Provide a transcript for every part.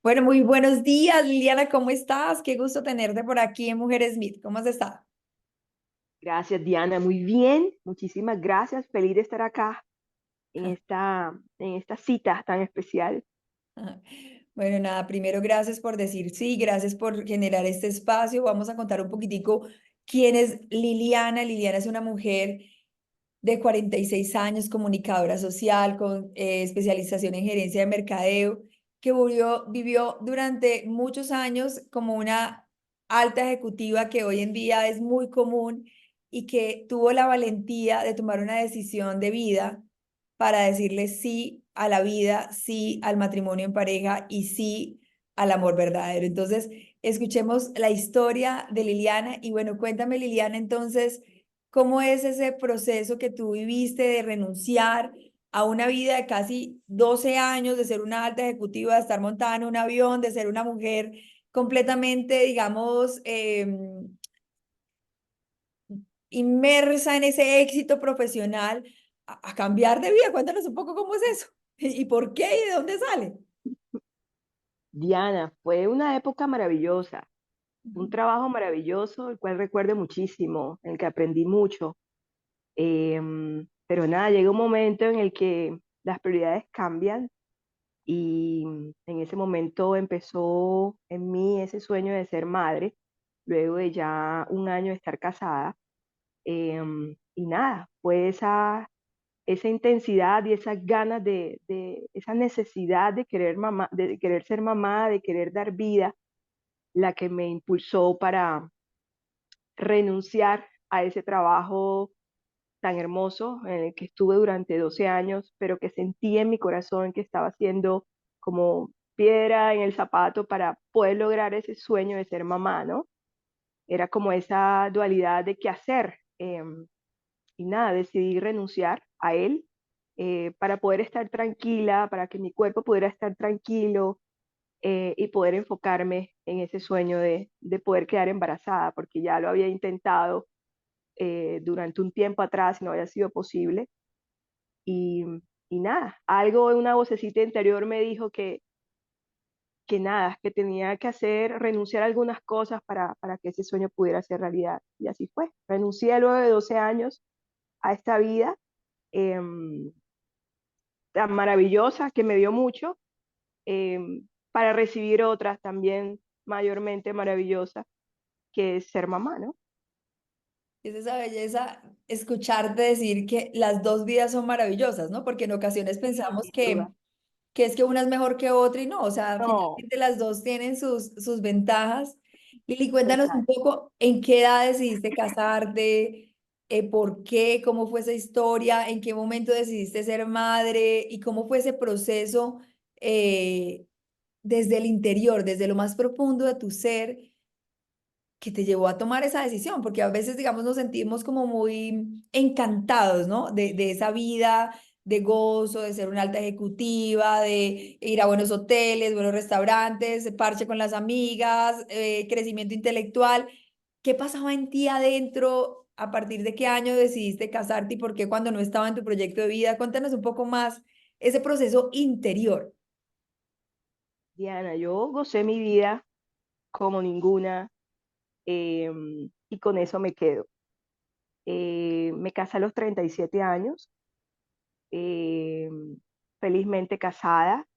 Bueno, muy buenos días, Liliana, ¿cómo estás? Qué gusto tenerte por aquí en Mujer Smith. ¿Cómo has estado? Gracias, Diana. Muy bien. Muchísimas gracias. Feliz de estar acá en esta cita tan especial. Bueno, nada, primero gracias por decir sí, gracias por generar este espacio. Vamos a contar un poquitico quién es Liliana. Liliana es una mujer de 46 años, comunicadora social con especialización en gerencia de mercadeo, que vivió durante muchos años como una alta ejecutiva que hoy en día es muy común y que tuvo la valentía de tomar una decisión de vida para decirle sí a la vida, sí al matrimonio en pareja y sí al amor verdadero. Entonces, escuchemos la historia de Liliana y bueno, cuéntame, Liliana, entonces, ¿cómo es ese proceso que tú viviste de renunciar a una vida de casi 12 años, de ser una alta ejecutiva, de estar montada en un avión, de ser una mujer completamente, digamos, inmersa en ese éxito profesional, a cambiar de vida? Cuéntanos un poco cómo es eso y por qué y de dónde sale. Diana, fue una época maravillosa, un Ujú. trabajo maravilloso, el cual recuerdo muchísimo, en el que aprendí mucho. Pero nada, llega un momento en el que las prioridades cambian y en ese momento empezó en mí ese sueño de ser madre, luego de ya un año de estar casada. Y nada, fue esa intensidad y esas ganas esa necesidad de querer mamá, de querer ser mamá, de querer dar vida, la que me impulsó para renunciar a ese trabajo tan hermoso en el que estuve durante 12 años, pero que sentí en mi corazón que estaba siendo como piedra en el zapato para poder lograr ese sueño de ser mamá, ¿no? Era como esa dualidad de qué hacer. Y nada, decidí renunciar a él para poder estar tranquila, para que mi cuerpo pudiera estar tranquilo y poder enfocarme en ese sueño de poder quedar embarazada, porque ya lo había intentado durante un tiempo atrás y no había sido posible. Y, y nada, algo en una vocecita interior me dijo que nada, que tenía que hacer, renunciar a algunas cosas para que ese sueño pudiera ser realidad. Y así fue. Renuncié luego de 12 años a esta vida. em, Tan maravillosa que me dio mucho, eh, para recibir otras también mayormente maravillosas, que es ser mamá, ¿no? Es esa belleza escucharte decir que las dos vidas son maravillosas, ¿no? Porque en ocasiones Sí, pensamos sin duda. que es que una es mejor que otra y no, o sea, No, finalmente las dos tienen sus ventajas. Lili, cuéntanos un total. poco en qué edad decidiste casarte, por qué, cómo fue esa historia, en qué momento decidiste ser madre y cómo fue ese proceso eh, desde el interior, desde lo más profundo de tu ser que te llevó a tomar esa decisión, porque a veces, digamos, nos sentimos como muy encantados, ¿no? De esa vida de gozo, de ser una alta ejecutiva, de ir a buenos hoteles, buenos restaurantes, parche con las amigas, crecimiento intelectual. ¿Qué pasaba en ti adentro? ¿A partir de qué año decidiste casarte y por qué cuando no estaba en tu proyecto de vida? Cuéntanos un poco más ese proceso interior. Diana, yo gocé mi vida como ninguna, y con eso me quedo. Me casé a los 37 años, eh, felizmente casada.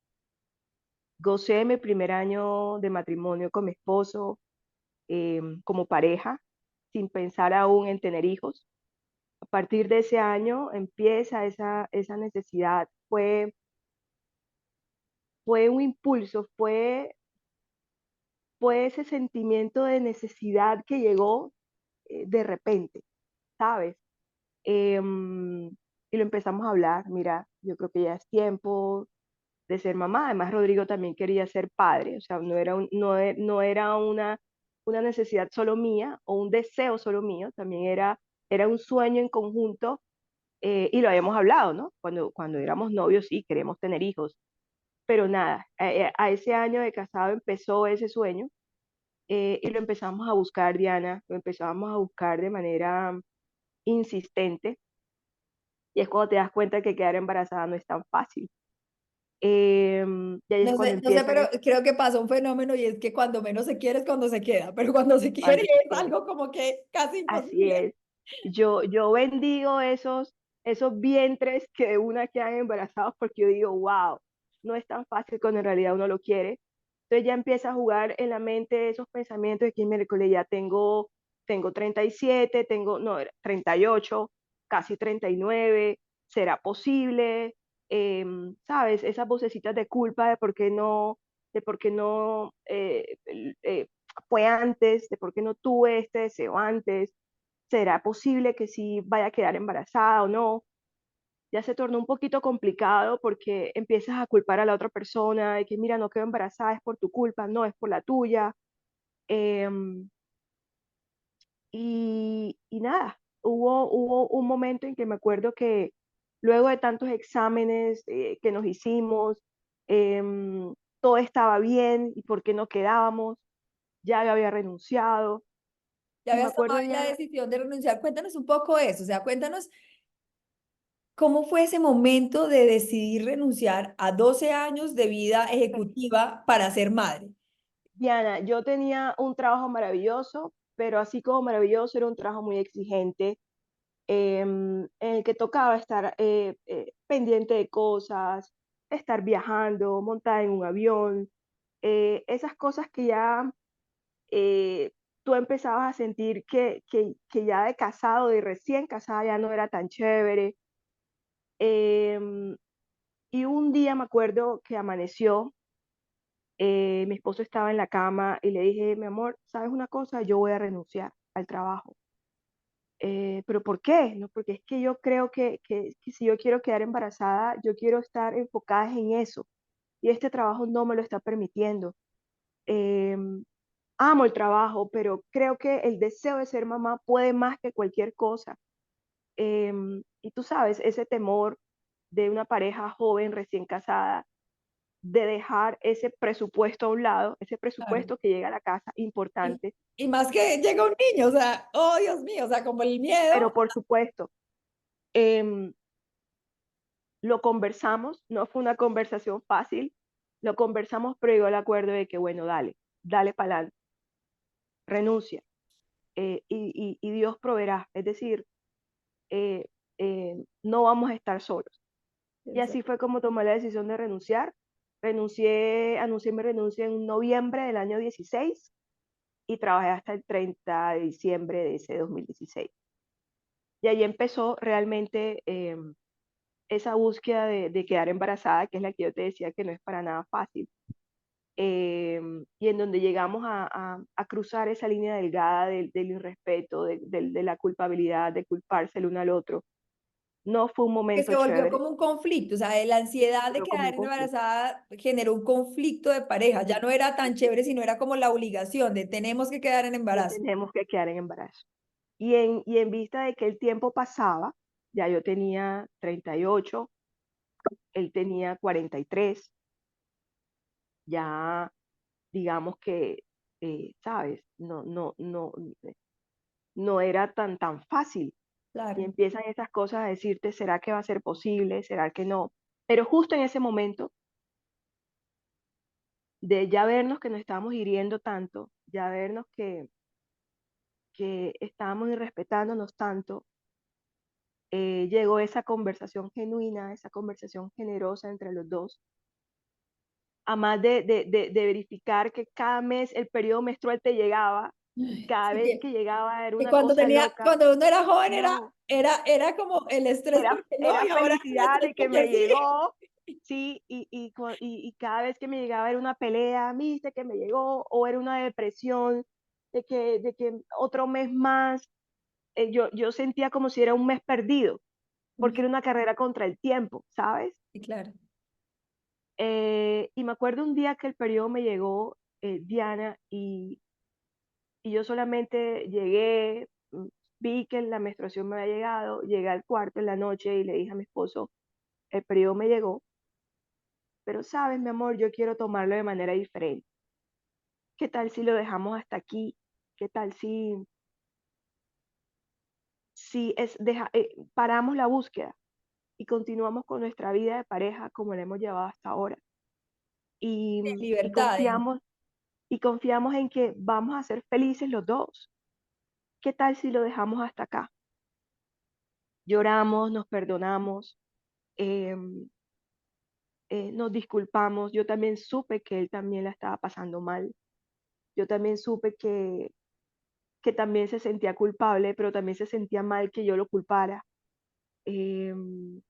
Gocé mi primer año de matrimonio con mi esposo, como pareja, sin pensar aún en tener hijos. A partir de ese año empieza esa necesidad. Fue un impulso, fue ese sentimiento de necesidad que llegó de repente, ¿sabes? Em, y lo empezamos a hablar, mira, yo creo que ya es tiempo de ser mamá. Además, Rodrigo también quería ser padre, o sea, no era una necesidad solo mía o un deseo solo mío, también era un sueño en conjunto, y lo habíamos hablado, ¿no? Cuando éramos novios, sí, queremos tener hijos, pero nada, a ese año de casado empezó ese sueño, y lo empezamos a buscar, Diana, lo empezamos a buscar de manera insistente, y es cuando te das cuenta que quedar embarazada no es tan fácil. Y ahí es cuando No sé, empiezan, pero creo que pasa un fenómeno y es que cuando menos se quiere es cuando se queda, pero cuando se quiere cuando se es quiere. algo como que casi Así imposible. es. Yo bendigo esos vientres que de una quedan embarazados porque yo digo, wow, no es tan fácil cuando en realidad uno lo quiere. Entonces ya empieza a jugar en la mente esos pensamientos de que miércoles ya tengo 37, no, 38, casi 39, ¿será posible? ¿Sabes? Esas vocecitas de culpa de por qué no fue antes, de por qué no tuve este deseo antes. ¿Será posible que sí vaya a quedar embarazada o no? Ya se tornó un poquito complicado porque empiezas a culpar a la otra persona de que, mira, no quedo embarazada, es por tu culpa, no, es por la tuya. Em, y nada, hubo un momento en que me acuerdo que luego de tantos exámenes que nos hicimos, todo estaba bien y por qué no quedábamos, ya yo había renunciado. Ya Y me habías tomado acuerdo, la Diana, decisión de renunciar. Cuéntanos un poco eso, o sea, cuéntanos cómo fue ese momento de decidir renunciar a 12 años de vida ejecutiva para ser madre. Diana, yo tenía un trabajo maravilloso, pero así como maravilloso, era un trabajo muy exigente, en el que tocaba estar pendiente de cosas, estar viajando, montada en un avión, esas cosas que ya eh, tú empezabas a sentir que ya de casado, de recién casada, ya no era tan chévere. Em, y un día me acuerdo que amaneció. Mi esposo estaba en la cama y le dije, mi amor, ¿sabes una cosa? Yo voy a renunciar al trabajo. ¿Pero por qué? ¿No? Porque es que yo creo que si yo quiero quedar embarazada, yo quiero estar enfocada en eso. Y este trabajo no me lo está permitiendo. Em, Amo el trabajo, pero creo que el deseo de ser mamá puede más que cualquier cosa. Y tú sabes, ese temor de una pareja joven recién casada de dejar ese presupuesto a un lado, ese Claro. presupuesto que llega a la casa, Y, importante, y más que llega un niño, o sea, oh Dios mío, o sea, como el miedo. pero por supuesto, em, lo conversamos, no fue una conversación fácil, lo conversamos, pero llegó al acuerdo de que, bueno, dale para adelante, renuncia, y Dios proveerá, es decir, eh, no vamos a estar solos. Y así fue como tomé la decisión de renunciar. Anuncié mi renuncia en noviembre del año 16 y trabajé hasta el 30 de diciembre de ese 2016. Y ahí empezó realmente esa búsqueda de quedar embarazada, que es la que yo te decía que no es para nada fácil. Y en donde llegamos a cruzar esa línea delgada del irrespeto, de la culpabilidad, de culparse el uno al otro. No fue un Que momento se volvió chévere, como un conflicto, o sea, la ansiedad de pero como un quedar conflicto. embarazada generó un conflicto de pareja, ya no era tan chévere, sino era como la obligación de tenemos que quedar en De embarazo. tenemos que quedar en embarazo. Y en vista de que el tiempo pasaba, ya yo tenía 38, él tenía 43, ya digamos que, ¿sabes? No era tan fácil. Y Claro. empiezan esas cosas a decirte, ¿será que va a ser posible? ¿Será que no? Pero justo en ese momento de ya vernos que nos estábamos hiriendo tanto, ya vernos que estábamos irrespetándonos tanto, llegó esa conversación genuina, esa conversación generosa entre los dos, a más de verificar que cada mes el periodo menstrual te llegaba y cada Sí, vez que llegaba era que una cosa loca. cuando uno era joven No, era como el estrés porque no, era y ahora el felicidad estrés de que porque me sí. llegó, sí, y cada vez que me llegaba era una pelea, viste que me llegó, o era una depresión de que otro mes más, yo sentía como si era un mes perdido, porque era una carrera contra el tiempo, ¿sabes? Sí, claro. Y me acuerdo un día que el periodo me llegó, Diana, y yo solamente llegué, vi que la menstruación me había llegado, llegué al cuarto en la noche y le dije a mi esposo, el periodo me llegó, pero sabes, mi amor, yo quiero tomarlo de manera diferente. ¿Qué tal si lo dejamos hasta aquí? ¿Qué tal si paramos la búsqueda y continuamos con nuestra vida de pareja como la hemos llevado hasta ahora. Y, y Libertad. confiamos, y confiamos en que vamos a ser felices los dos. ¿Qué tal si lo dejamos hasta acá? Lloramos, nos perdonamos, em, nos disculpamos. Yo también supe que él también la estaba pasando mal. Yo también supe que también se sentía culpable, pero también se sentía mal que yo lo culpara. Em,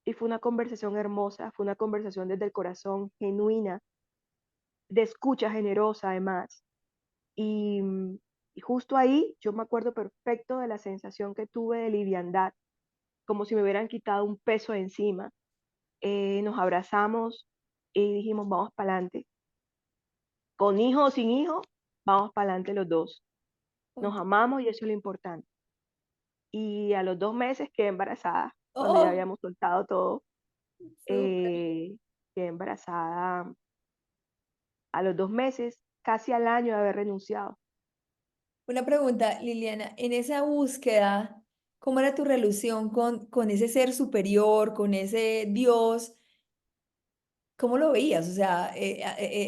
y fue una conversación hermosa, fue una conversación desde el corazón, genuina, de escucha generosa además. Y, y justo ahí yo me acuerdo perfecto de la sensación que tuve de liviandad, como si me hubieran quitado un peso de encima. Nos abrazamos y dijimos, vamos para adelante. Con hijo o sin hijo, vamos para adelante los dos. Nos Ok. amamos y eso es lo importante. Y a los 2 meses quedé embarazada, cuando ya Oh, habíamos soltado todo. súper. eh, Quedé embarazada a los 2 meses, casi al año de haber renunciado. Una pregunta, Liliana, en esa búsqueda, ¿cómo era tu relación con ese ser superior, con ese Dios? ¿Cómo lo veías? O sea,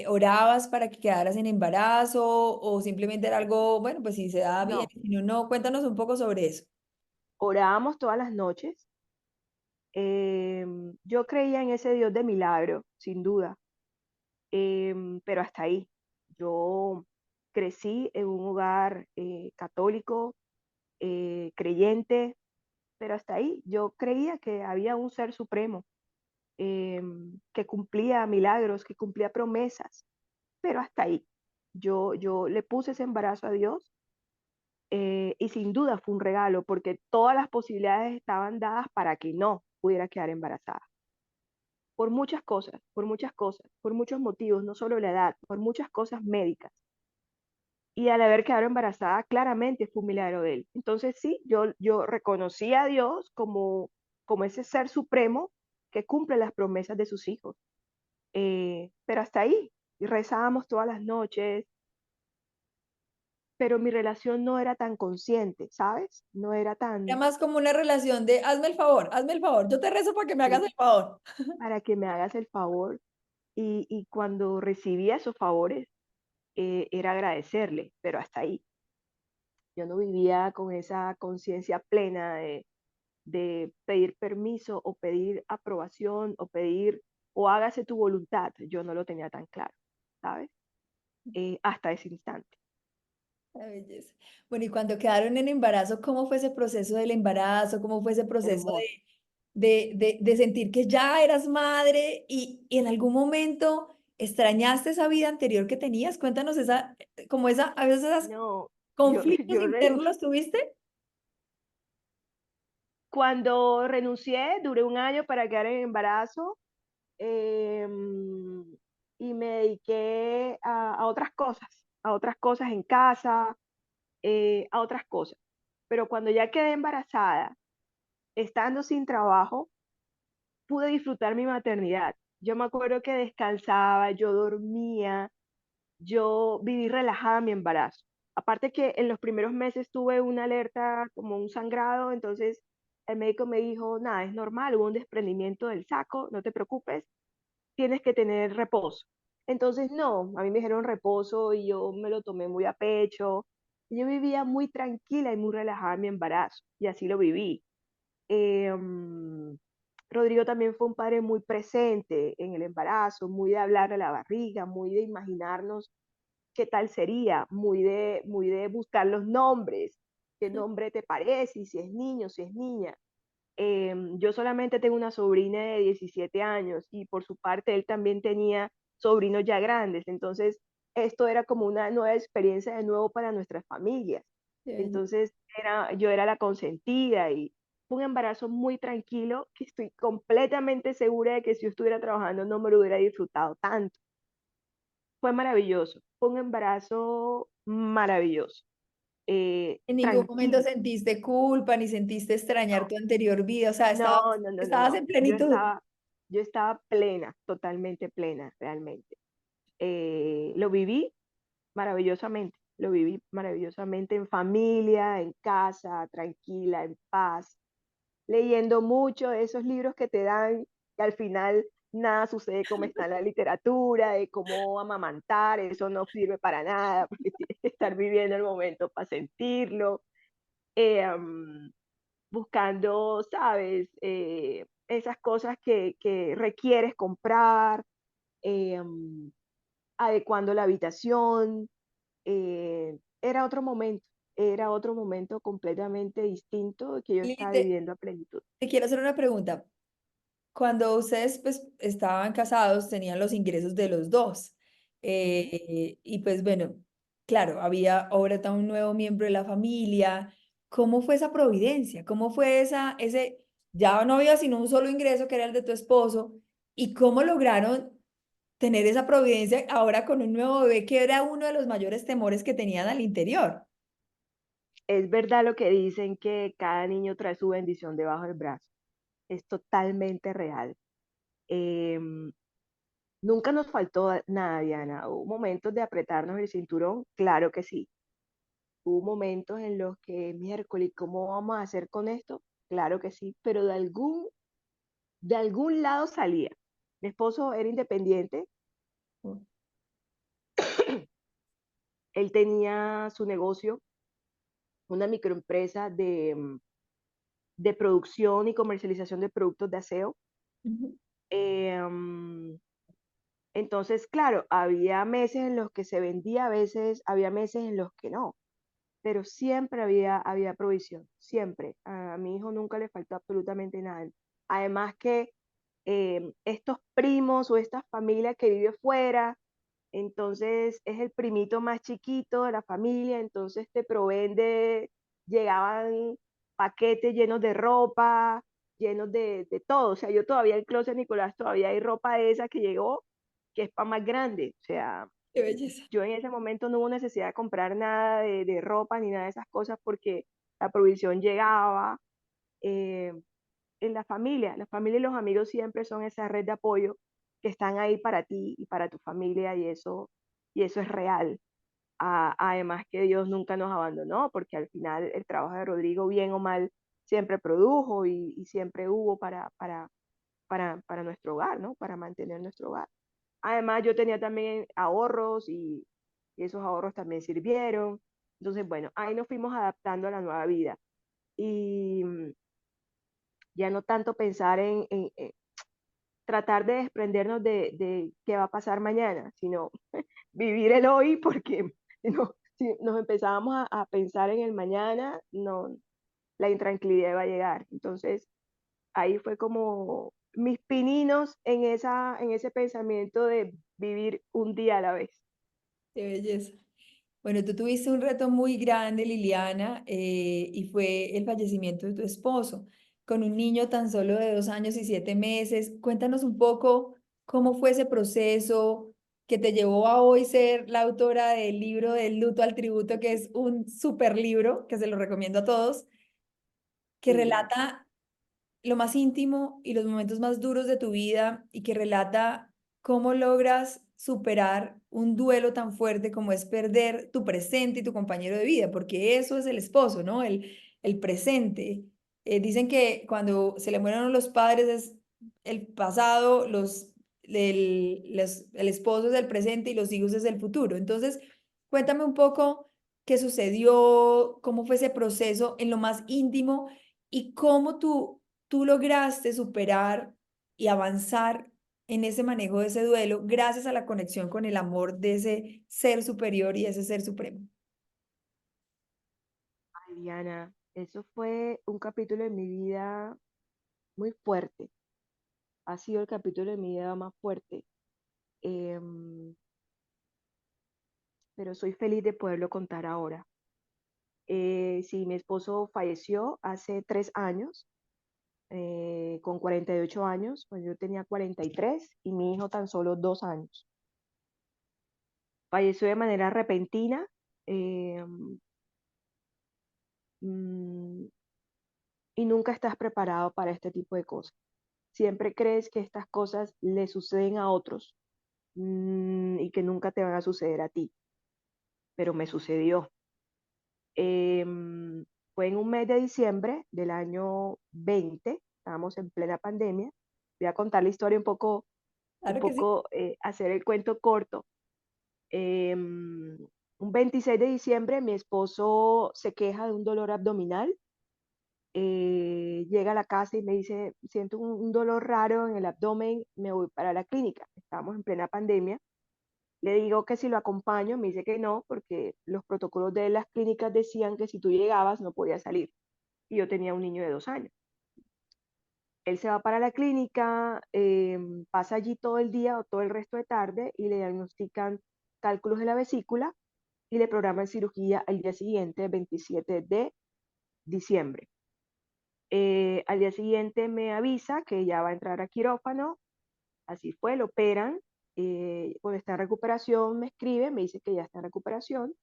¿orabas para que quedaras en embarazo o simplemente era algo, bueno, pues si se da bien, No, si no, no? Cuéntanos un poco sobre eso. orábamos todas las noches. Yo creía en ese Dios de milagro, sin duda, pero hasta ahí. Yo crecí en un hogar católico, creyente, pero hasta ahí. Yo creía que había un ser supremo que cumplía milagros, que cumplía promesas, pero hasta ahí. Yo le puse ese embarazo a Dios y sin duda fue un regalo porque todas las posibilidades estaban dadas para que no pudiera quedar embarazada. Por muchas cosas, por muchos motivos, no solo la edad, por muchas cosas médicas. Y al haber quedado embarazada, claramente fue un milagro de él. Entonces sí, yo reconocí a Dios como ese ser supremo que cumple las promesas de sus hijos. Pero hasta ahí, y rezábamos todas las noches, pero mi relación no era tan consciente, ¿sabes? No era Era tan, más como una relación de hazme el favor, yo te rezo para que me hagas sí, el favor. para que me hagas el favor. Y cuando recibía esos favores, era agradecerle, pero hasta ahí. Yo no vivía con esa conciencia plena de pedir permiso o pedir aprobación o pedir o hágase tu voluntad. Yo no lo tenía tan claro, ¿sabes? Hasta ese instante. La belleza. Bueno, y cuando quedaron en embarazo, ¿cómo fue ese proceso del embarazo? ¿Cómo fue ese proceso Hermoso. de sentir que ya eras madre y en algún momento extrañaste esa vida anterior que tenías? Cuéntanos como a veces esos No, conflictos yo internos los tuviste. cuando renuncié, duré un año para quedar en embarazo y me dediqué a otras cosas en casa, a otras cosas. Pero cuando ya quedé embarazada, estando sin trabajo, pude disfrutar mi maternidad. Yo me acuerdo que descansaba, yo dormía, yo viví relajada mi embarazo. Aparte que en los primeros meses tuve una alerta como un sangrado, entonces el médico me dijo, nada, es normal, hubo un desprendimiento del saco, no te preocupes, tienes que tener reposo. Entonces, no, a mí me dijeron reposo y yo me lo tomé muy a pecho. Yo vivía muy tranquila y muy relajada en mi embarazo y así lo viví. Rodrigo también fue un padre muy presente en el embarazo, muy de hablar a la barriga, muy de imaginarnos qué tal sería, muy de buscar los nombres, qué nombre te parece, y si es niño, si es niña. Yo solamente tengo una sobrina de 17 años y por su parte él también tenía sobrinos ya grandes, entonces esto era como una nueva experiencia de nuevo para nuestras familias. Qué belleza. Entonces yo era la consentida y fue un embarazo muy tranquilo que estoy completamente segura de que si yo estuviera trabajando no me lo hubiera disfrutado tanto. Fue maravilloso, fue un embarazo maravilloso, En ningún momento tranquilo. sentiste culpa ni sentiste extrañar tu anterior vida, o sea, No, no, no, no, estabas no. en plenitud. Yo estaba plena, totalmente plena, realmente. Lo viví maravillosamente, lo viví maravillosamente en familia, en casa, tranquila, en paz. leyendo mucho de esos libros que te dan, que al final nada sucede como está en la literatura, de cómo amamantar, eso no sirve para nada, porque tienes que estar viviendo el momento para sentirlo. Eh, um, Buscando, ¿sabes? Esas cosas que requieres comprar, eh, um, adecuando la habitación. Era otro momento completamente distinto que yo Lili, estaba viviendo a plenitud. te quiero hacer una pregunta. Cuando ustedes pues estaban casados, tenían los ingresos de los dos. Ujú. Y pues bueno, claro, había ahora está un nuevo miembro de la familia. ¿Cómo fue esa providencia? ¿Cómo fue ya no había sino un solo ingreso que era el de tu esposo? ¿Y cómo lograron tener esa providencia ahora con un nuevo bebé que era uno de los mayores temores que tenían al interior? Es verdad lo que dicen que cada niño trae su bendición debajo del brazo. Es totalmente real. Em, Nunca nos faltó nada, Diana. Hubo momentos de apretarnos el cinturón, claro que sí. Hubo momentos en los que, miércoles, ¿cómo vamos a hacer con esto? Claro que sí, pero de algún lado salía. Mi esposo era independiente, él tenía su negocio, una microempresa de producción y comercialización de productos de aseo. Ujú. Em, entonces, claro, había meses en los que se vendía, a veces había meses en los que no, pero siempre había provisión, siempre. A mi hijo nunca le faltó absolutamente nada. Además que estos primos o esta familia que vive fuera, entonces es el primito más chiquito de la familia, entonces te proveen llegaban paquetes llenos de ropa, llenos de todo. O sea, yo todavía en el closet, Nicolás, todavía hay ropa de esa que llegó, que es para más grande. O sea, Qué belleza. yo en ese momento no hubo necesidad de comprar nada de ropa ni nada de esas cosas porque la provisión llegaba. eh, en la familia y los amigos siempre son esa red de apoyo que están ahí para ti y para tu familia y eso es real. Además que Dios nunca nos abandonó porque al final el trabajo de Rodrigo, bien o mal, siempre produjo y siempre hubo para nuestro hogar, ¿no? Para mantener nuestro hogar. Además, yo tenía también ahorros y esos ahorros también sirvieron. Entonces, bueno, ahí nos fuimos adaptando a la nueva vida. Y ya no tanto pensar en tratar de desprendernos de qué va a pasar mañana, sino vivir el hoy, porque no, si nos empezábamos a pensar en el mañana, no, la intranquilidad va a llegar. Entonces, ahí fue como mis pininos en ese pensamiento de vivir un día a la vez. Qué belleza. Bueno, tú tuviste un reto muy grande, Liliana, y fue el fallecimiento de tu esposo, con un niño tan solo de 2 años y 7 meses. Cuéntanos un poco cómo fue ese proceso que te llevó a hoy ser la autora del libro del luto al tributo, que es un super libro, que se lo recomiendo a todos, que Sí, relata lo más íntimo y los momentos más duros de tu vida y que relata cómo logras superar un duelo tan fuerte como es perder tu presente y tu compañero de vida, porque eso es el esposo, ¿no? El presente. Dicen que cuando se le mueren a uno los padres es el pasado, el esposo es el presente y los hijos es el futuro. Entonces, cuéntame un poco qué sucedió, cómo fue ese proceso en lo más íntimo y cómo tú lograste superar y avanzar en ese manejo de ese duelo gracias a la conexión con el amor de ese ser superior y ese ser supremo. ay, Diana, eso fue un capítulo en mi vida muy fuerte. Ha sido el capítulo de mi vida más fuerte. Em, pero soy feliz de poderlo contar ahora. Sí, mi esposo falleció hace 3 años, con 48 años, pues yo tenía 43 y mi hijo tan solo 2 años. Falleció de manera repentina eh, mm, y nunca estás preparado para este tipo de cosas. Siempre crees que estas cosas le suceden a otros y que nunca te van a suceder a ti, pero me sucedió. Em, Fue en un mes de diciembre del año 20, estábamos en plena pandemia. Voy a contar la historia un Claro que sí. poco hacer el cuento corto. Un 26 de diciembre mi esposo se queja de un dolor abdominal. Llega a la casa y me dice, siento un dolor raro en el abdomen, me voy para la clínica. Estamos en plena pandemia. Le digo que si lo acompaño, me dice que no, porque los protocolos de las clínicas decían que si tú llegabas no podías salir. Y yo tenía un niño de 2 años. Él se va para la clínica, pasa allí todo el día o todo el resto de tarde y le diagnostican cálculos de la vesícula y le programan cirugía al día siguiente, 27 de diciembre. Al día siguiente me avisa que ya va a entrar a quirófano, así fue, lo operan. Cuando está en recuperación me escribe, me dice que ya está en recuperación.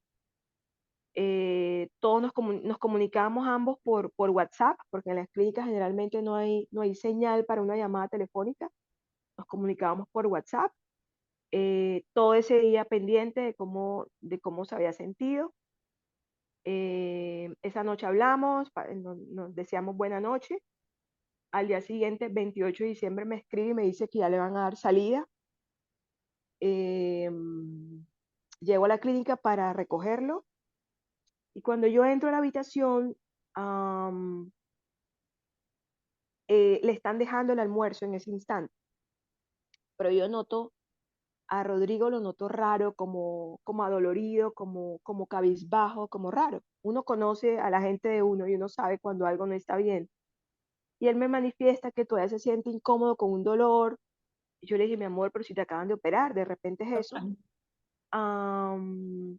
Todos nos comunicábamos ambos por WhatsApp, porque en las clínicas generalmente no hay señal para una llamada telefónica. Nos comunicábamos por WhatsApp. Todo ese día pendiente de cómo se había sentido. Esa noche hablamos, nos deseamos buena noche. Al día siguiente, 28 de diciembre, me escribe y me dice que ya le van a dar salida. Eh, Llego a la clínica para recogerlo y cuando yo entro a la habitación, am, le están dejando el almuerzo en ese instante, pero yo noto a Rodrigo, lo noto raro, como adolorido, como cabizbajo, como raro. Uno conoce a la gente de uno y uno sabe cuando algo no está bien. Y él me manifiesta que todavía se siente incómodo con un dolor. Y yo le dije, mi amor, pero si te acaban de operar, de repente es eso. Total. Am,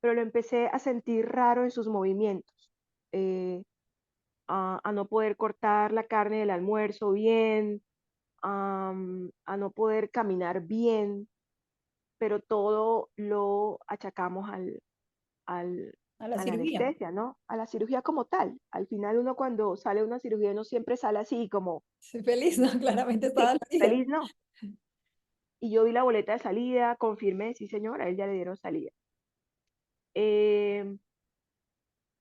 pero lo empecé a sentir raro en sus movimientos, eh, a no poder cortar la carne del almuerzo bien, a no poder caminar bien, pero todo lo achacamos al, A la a la cirugía. anestesia, ¿no? A la cirugía como tal. Al final uno cuando sale de una cirugía, uno siempre sale así como, Soy feliz, ¿no? Claramente estaba sí, dolorida. feliz, ¿no? Y yo vi la boleta de salida, confirmé, sí señora, a él ya le dieron salida. Eh,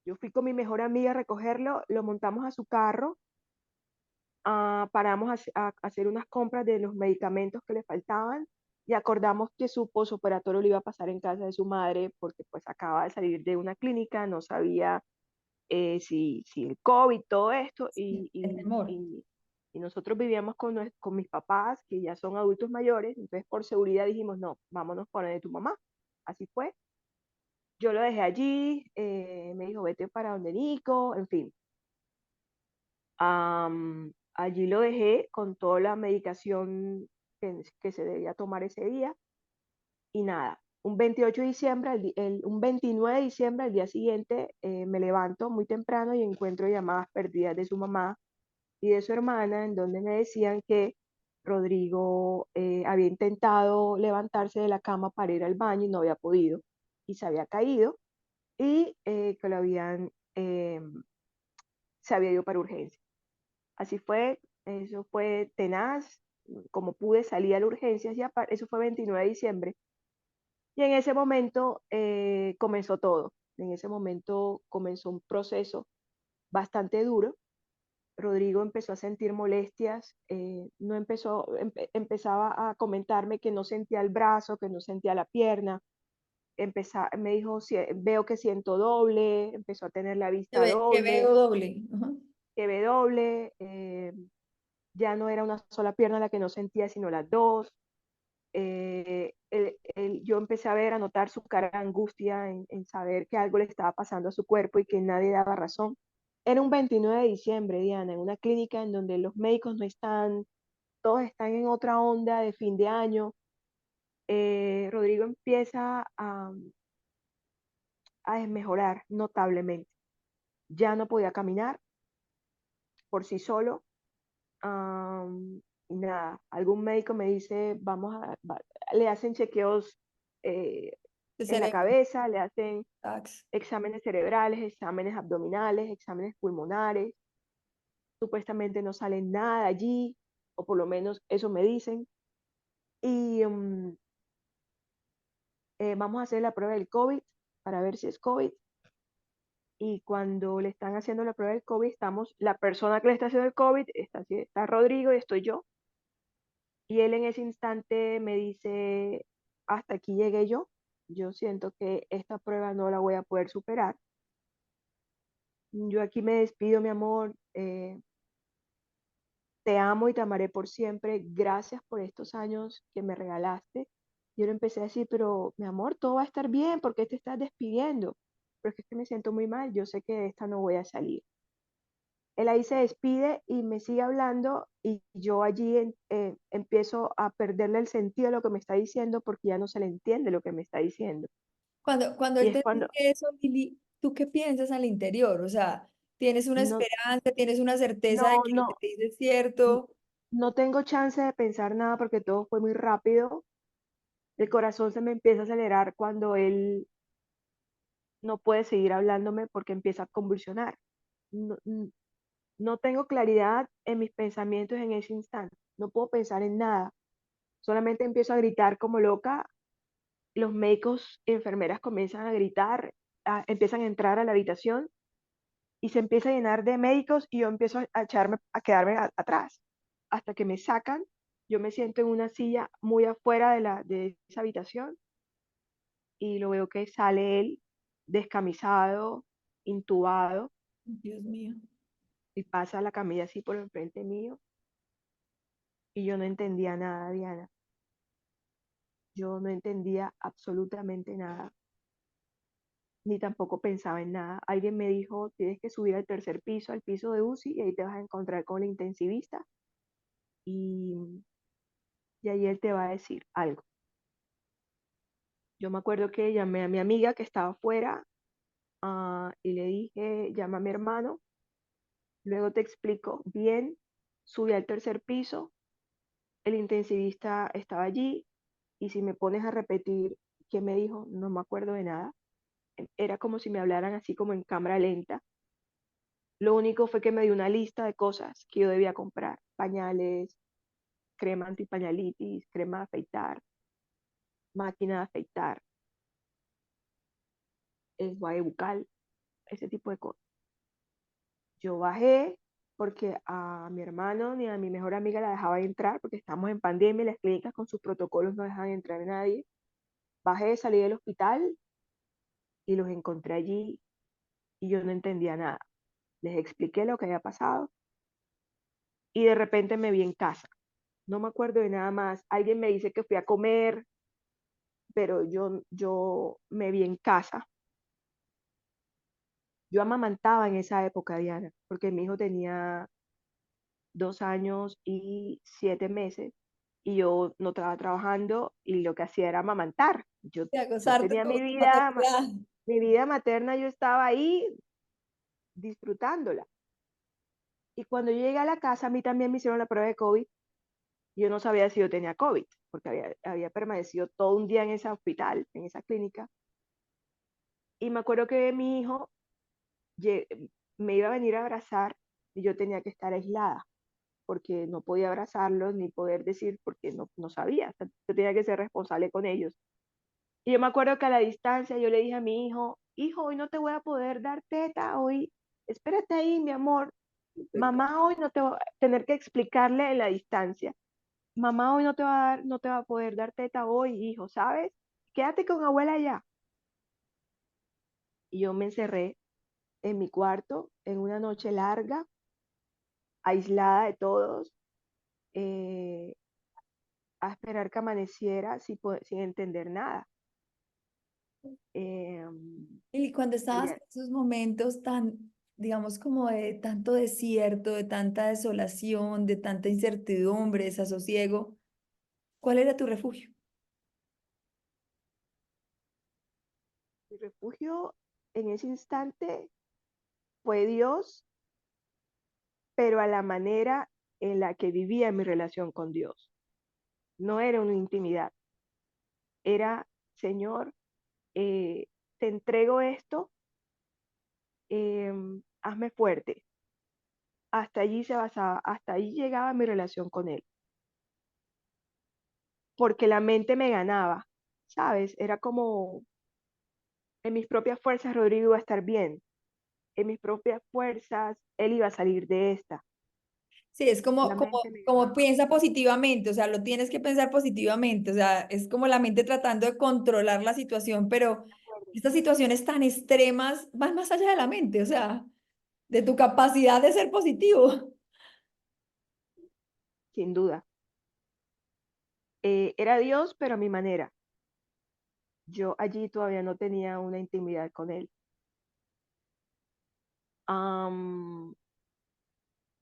yo fui con mi mejor amiga a recogerlo, lo montamos a su carro, paramos a hacer unas compras de los medicamentos que le faltaban y acordamos que su posoperatorio lo iba a pasar en casa de su madre porque pues acaba de salir de una clínica, no sabía si el COVID, todo esto, Sí, el temor. y nosotros vivíamos con mis papás, que ya son adultos mayores, entonces por seguridad dijimos, no, vámonos para donde tu mamá. Así fue. Yo lo dejé allí, me dijo, vete para donde Nico, en fin. Allí lo dejé con toda la medicación que se debía tomar ese día y nada. Un 28 de diciembre, un 29 de diciembre, al día siguiente, me levanto muy temprano y encuentro llamadas perdidas de su mamá y de su hermana, en donde me decían que Rodrigo había intentado levantarse de la cama para ir al baño y no había podido y se había caído y que se había ido para urgencia. Así fue, eso fue tenaz, como pude salir a la urgencia, eso fue 29 de diciembre, y en ese momento comenzó todo, en ese momento comenzó un proceso bastante duro. Rodrigo empezó a sentir molestias, no empezaba a comentarme que no sentía el brazo, que no sentía la pierna, me dijo, veo que siento doble, empezó a tener la vista Que doble, veo doble. Ajá. que ve doble, ya no era una sola pierna la que no sentía, sino las dos. Yo empecé a notar su cara de angustia en saber que algo le estaba pasando a su cuerpo y que nadie daba razón. Era un 29 de diciembre, Diana, en una clínica en donde los médicos no están, todos están en otra onda de fin de año. Rodrigo empieza a desmejorar notablemente. Ya no podía caminar por sí solo. Y nada, algún médico me dice, le hacen chequeos eh, De en la cerebro. cabeza, le hacen Tax. exámenes cerebrales, exámenes abdominales, exámenes pulmonares. Supuestamente no sale nada allí, o por lo menos eso me dicen. Y vamos a hacer la prueba del COVID para ver si es COVID. y cuando le están haciendo la prueba del COVID, la persona que le está haciendo el COVID, está Rodrigo y estoy yo, y él en ese instante me dice, hasta aquí llegué yo siento que esta prueba no la voy a poder superar, yo aquí me despido, mi amor, te amo y te amaré por siempre, gracias por estos años que me regalaste. Yo le empecé a decir, pero mi amor, todo va a estar bien, ¿por qué te estás despidiendo? Pero es que me siento muy mal, yo sé que de esta no voy a salir. Él ahí se despide y me sigue hablando y yo allí empiezo a perderle el sentido de lo que me está diciendo porque ya no se le entiende lo que me está diciendo. Cuando Y él es te dice cuando, eso, Lili, ¿tú qué piensas al interior? O sea, ¿tienes una no, esperanza, tienes una certeza de no, que lo que no, te dice es n- cierto? no tengo chance de pensar nada porque todo fue muy rápido. El corazón se me empieza a acelerar cuando él no puede seguir hablándome porque empieza a convulsionar. No, no tengo claridad en mis pensamientos en ese instante. No puedo pensar en nada. Solamente empiezo a gritar como loca. Los médicos y enfermeras comienzan a gritar, empiezan a entrar a la habitación y se empieza a llenar de médicos y yo empiezo a echarme, a quedarme atrás. Hasta que me sacan, yo me siento en una silla muy afuera de esa habitación y lo veo que sale él descamisado, intubado, Dios mío. y pasa la camilla así por enfrente mío y yo no entendía nada, Diana. Yo no entendía absolutamente nada, ni tampoco pensaba en nada. Alguien me dijo, tienes que subir al tercer piso, al piso de UCI, y ahí te vas a encontrar con la intensivista y, y ahí él te va a decir algo. Yo me acuerdo que llamé a mi amiga que estaba afuera, y le dije, llama a mi hermano, luego te explico bien, subí al tercer piso, el intensivista estaba allí y si me pones a repetir qué me dijo, no me acuerdo de nada. Era como si me hablaran así como en cámara lenta. Lo único fue que me dio una lista de cosas que yo debía comprar. Pañales, crema antipañalitis, crema de afeitar, máquina de afeitar, enjuague bucal, ese tipo de cosas. Yo bajé porque a mi hermano ni a mi mejor amiga la dejaba entrar porque estamos en pandemia y las clínicas con sus protocolos no dejan entrar a nadie. Bajé, salí del hospital y los encontré allí y yo no entendía nada. Les expliqué lo que había pasado y de repente me vi en casa. No me acuerdo de nada más. Alguien me dice que fui a comer, pero yo me vi en casa. Yo amamantaba en esa época, Diana, porque mi hijo tenía 2 años y 7 meses y yo no estaba trabajando y lo que hacía era amamantar. Y a Yo gozarte tenía tu maternidad. mi vida materna, yo estaba ahí disfrutándola. Y cuando yo llegué a la casa, a mí también me hicieron la prueba de COVID. Yo no sabía si yo tenía COVID, porque había permanecido todo un día en ese hospital, en esa clínica. Y me acuerdo que mi hijo lle- me iba a venir a abrazar y yo tenía que estar aislada, porque no podía abrazarlos ni poder decir, porque no sabía. O sea, yo tenía que ser responsable con ellos. Y yo me acuerdo que a la distancia yo le dije a mi hijo, hijo, hoy no te voy a poder dar teta, hoy, espérate ahí, mi amor. Mamá, hoy no te voy a tener que explicarle en la distancia. Mamá, hoy no te va a poder dar teta hoy, hijo, ¿sabes? Quédate con abuela ya. Y yo me encerré en mi cuarto en una noche larga, aislada de todos, eh, a esperar que amaneciera sin entender nada. Eh, Y cuando al estabas día- en esos momentos tan, digamos, como de tanto desierto, de tanta desolación, de tanta incertidumbre, desasosiego, ¿cuál era tu refugio? mi refugio en ese instante fue Dios, pero a la manera en la que vivía mi relación con Dios. No era una intimidad, era, Señor, eh, te entrego esto, hazme fuerte. Hasta allí se basaba, hasta allí llegaba mi relación con Él, porque la mente me ganaba, ¿sabes? Era como en mis propias fuerzas, Rodrigo iba a estar bien. en mis propias fuerzas, él iba a salir de esta. Sí, es La como, mente como, me como ganaba. piensa positivamente, o sea, lo tienes que pensar positivamente, o sea, es como la mente tratando de controlar la situación, pero De acuerdo. estas situaciones tan extremas van más allá de la mente, o sea, de tu capacidad de ser positivo. Sin duda. Era Dios, pero a mi manera. Yo allí todavía no tenía una intimidad con él. Am,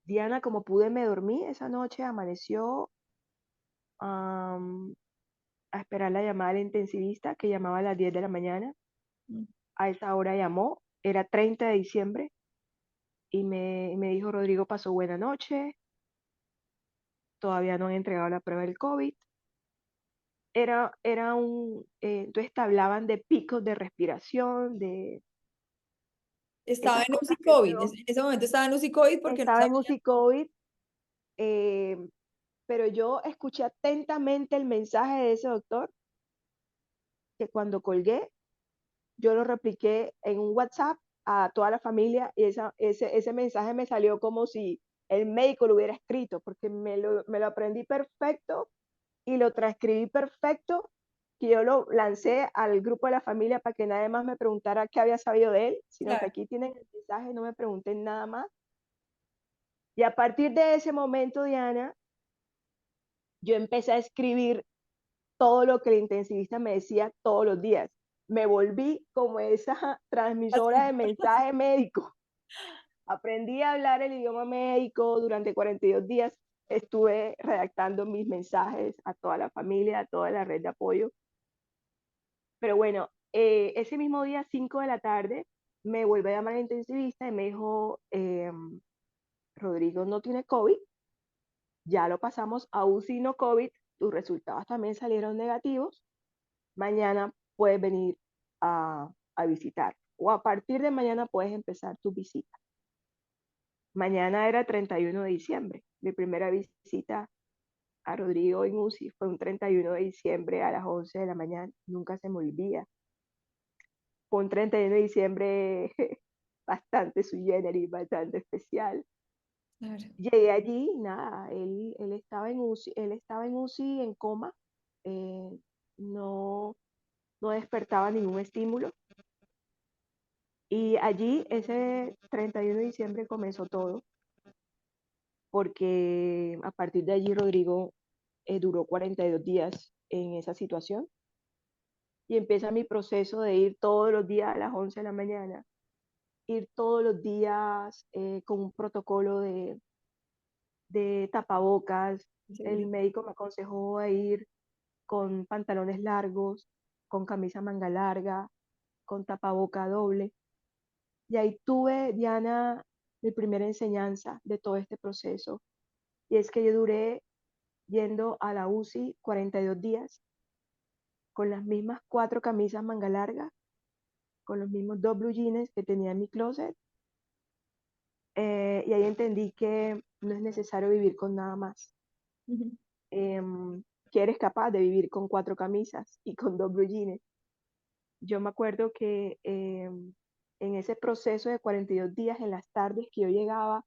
Diana, como pude, me dormí esa noche, amaneció am, a esperar la llamada del intensivista que llamaba a las 10 de la mañana. A esa hora llamó, era 30 de diciembre, y me dijo, Rodrigo, pasó buena noche, todavía no han entregado la prueba del COVID. Entonces te hablaban de picos de respiración, de Estaba esas en cosas UCI que COVID, luego en ese momento estaba en UCI COVID porque no estaba en sabía. UCI COVID, eh, pero yo escuché atentamente el mensaje de ese doctor, que cuando colgué, yo lo repliqué en un WhatsApp a toda la familia, y ese mensaje me salió como si el médico lo hubiera escrito, porque me lo aprendí perfecto y lo transcribí perfecto, que yo lo lancé al grupo de la familia para que nadie más me preguntara qué había sabido de él, sino que Claro, aquí tienen el mensaje, no me pregunten nada más. Y a partir de ese momento, Diana, yo empecé a escribir todo lo que el intensivista me decía todos los días. Me volví como esa transmisora así. de mensaje médico. Aprendí a hablar el idioma médico durante 42 días. Estuve redactando mis mensajes a toda la familia, a toda la red de apoyo. Pero bueno, ese mismo día, 5 de la tarde, me vuelve a llamar el intensivista y me dijo, Rodrigo no tiene COVID, ya lo pasamos a UCI no COVID, tus resultados también salieron negativos, mañana puedes venir a visitar, o a partir de mañana puedes empezar tu visita. Mañana era 31 de diciembre, mi primera visita a Rodrigo en UCI fue un 31 de diciembre a las 11 de la mañana, nunca se me olvida. Fue un 31 de diciembre bastante sui generis, bastante especial. Claro. Llegué allí, nada, él estaba en UCI, en coma, eh, no, no despertaba ningún estímulo. Y allí, ese 31 de diciembre comenzó todo, porque a partir de allí Rodrigo duró 42 días en esa situación, y empieza mi proceso de ir todos los días a las 11 de la mañana, ir todos los días con un protocolo de tapabocas. El Seguridad. médico me aconsejó a ir con pantalones largos, con camisa manga larga, con tapaboca doble. Y ahí tuve, Diana, mi primera enseñanza de todo este proceso. Y es que yo duré yendo a la UCI 42 días con las mismas 4 camisas manga larga, con los mismos 2 blue jeans que tenía en mi closet. Y ahí entendí que no es necesario vivir con nada más. Ujú. Que eres capaz de vivir con 4 camisas y con 2 blue jeans. Yo me acuerdo que en ese proceso de 42 días, en las tardes que yo llegaba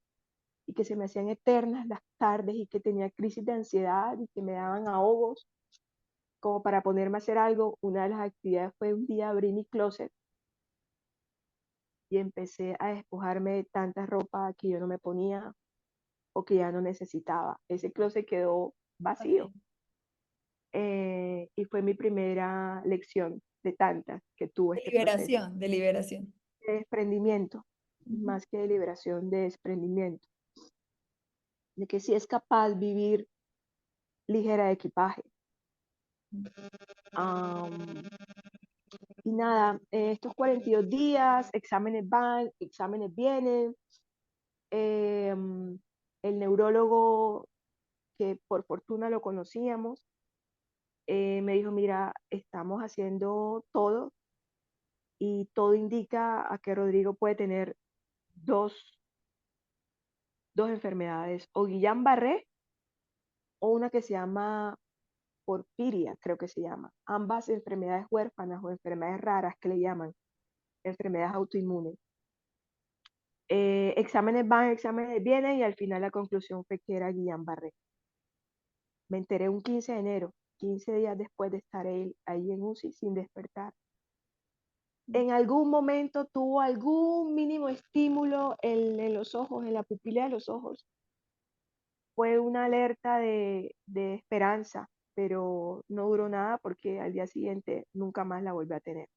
y que se me hacían eternas las tardes y que tenía crisis de ansiedad y que me daban ahogos, como para ponerme a hacer algo, una de las actividades fue un día abrir mi closet y empecé a despojarme de tanta ropa que yo no me ponía o que ya no necesitaba. Ese closet quedó vacío. Así. Y fue mi primera lección de tantas que tuvo De este proceso liberación, de liberación. de desprendimiento, Ujú. más que de liberación, de desprendimiento, de que sí es capaz vivir ligera de equipaje. Am, y nada, estos 42 días, exámenes van, exámenes vienen. em, el neurólogo, que por fortuna lo conocíamos, me dijo, mira, estamos haciendo todo y todo indica a que Rodrigo puede tener dos, dos enfermedades, o Guillain-Barré o una que se llama porfiria, creo que se llama. Ambas enfermedades huérfanas o enfermedades raras que le llaman, enfermedades autoinmunes. Exámenes van, exámenes vienen y al final la conclusión fue que era Guillain-Barré. Me enteré un 15 de enero, 15 días después de estar él ahí en UCI sin despertar. En algún momento tuvo algún mínimo estímulo en los ojos, en la pupila de los ojos. Fue una alerta de esperanza, pero no duró nada porque al día siguiente nunca más la volví a tener.